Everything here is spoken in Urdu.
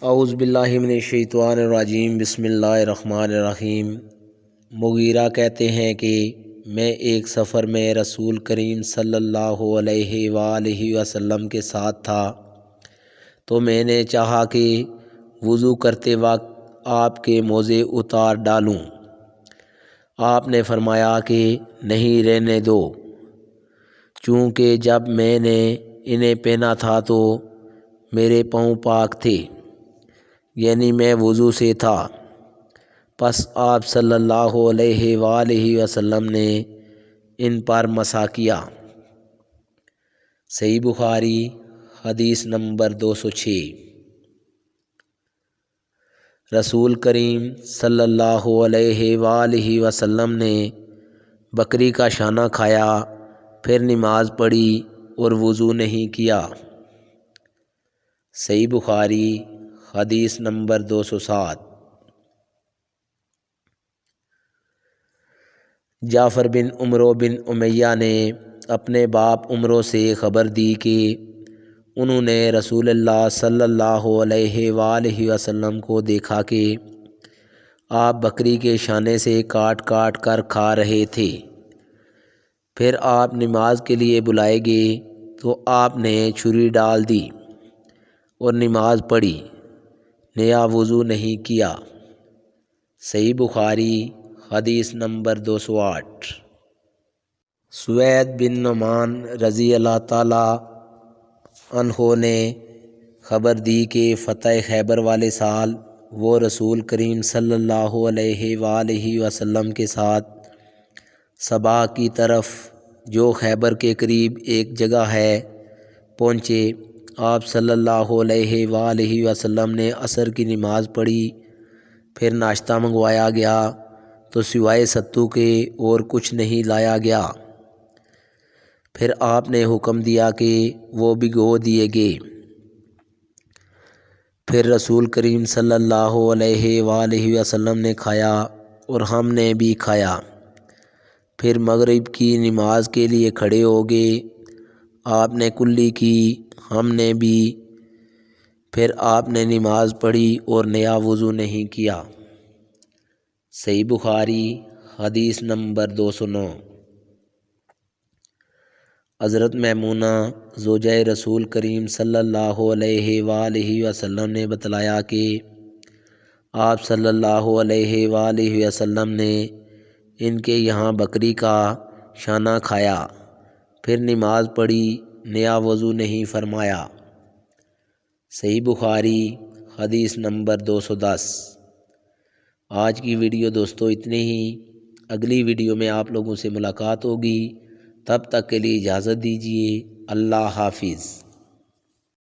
اعوذ باللہ من الشیطان الرجیم، بسم اللہ الرحمن الرحیم۔ مغیرہ کہتے ہیں کہ میں ایک سفر میں رسول کریم صلی اللہ علیہ وآلہ وسلم کے ساتھ تھا، تو میں نے چاہا کہ وضو کرتے وقت آپ کے موزے اتار ڈالوں۔ آپ نے فرمایا کہ نہیں، رہنے دو، چونکہ جب میں نے انہیں پہنا تھا تو میرے پاؤں پاک تھے، یعنی میں وضو سے تھا۔ پس آپ صلی اللہ علیہ وآلہ وسلم نے ان پر مسح کیا۔ صحیح بخاری حدیث نمبر 206۔ رسول کریم صلی اللہ علیہ وآلہ وسلم نے بکری کا شانہ کھایا، پھر نماز پڑھی اور وضو نہیں کیا۔ صحیح بخاری حدیث نمبر 207۔ جعفر بن عمرو بن امیہ نے اپنے باپ عمرو سے خبر دی کہ انہوں نے رسول اللہ صلی اللہ علیہ وآلہ وسلم کو دیکھا کہ آپ بکری کے شانے سے کاٹ کاٹ کر کھا رہے تھے۔ پھر آپ نماز کے لیے بلائے گئے تو آپ نے چھری ڈال دی اور نماز پڑھی، نیا وضو نہیں کیا۔ صحیح بخاری حدیث نمبر 208۔ سوید بن نعمان رضی اللہ تعالی عنہ نے خبر دی کہ فتح خیبر والے سال وہ رسول کریم صلی اللہ علیہ وآلہ وسلم کے ساتھ صبا کی طرف، جو خیبر کے قریب ایک جگہ ہے، پہنچے۔ آپ صلی اللہ علیہ وآلہ وسلم نے عصر کی نماز پڑھی، پھر ناشتہ منگوایا گیا تو سوائے ستو کے اور کچھ نہیں لایا گیا۔ پھر آپ نے حکم دیا کہ وہ بھگو دیے گئے۔ پھر رسول کریم صلی اللہ علیہ وآلہ وسلم نے کھایا اور ہم نے بھی کھایا۔ پھر مغرب کی نماز کے لیے کھڑے ہو گئے۔ آپ نے کلی کی، ہم نے بھی۔ پھر آپ نے نماز پڑھی اور نیا وضو نہیں کیا۔ صحیح بخاری حدیث نمبر 209۔ حضرت میمونہ زوجہ رسول کریم صلی اللہ علیہ وآلہ وسلم نے بتلایا کہ آپ صلی اللہ علیہ وآلہ وسلم نے ان کے یہاں بکری کا شانہ کھایا، پھر نماز پڑھی، نیا وضو نہیں فرمایا۔ صحیح بخاری حدیث نمبر 210۔ آج کی ویڈیو دوستو اتنی ہی۔ اگلی ویڈیو میں آپ لوگوں سے ملاقات ہوگی، تب تک کے لیے اجازت دیجیے۔ اللہ حافظ۔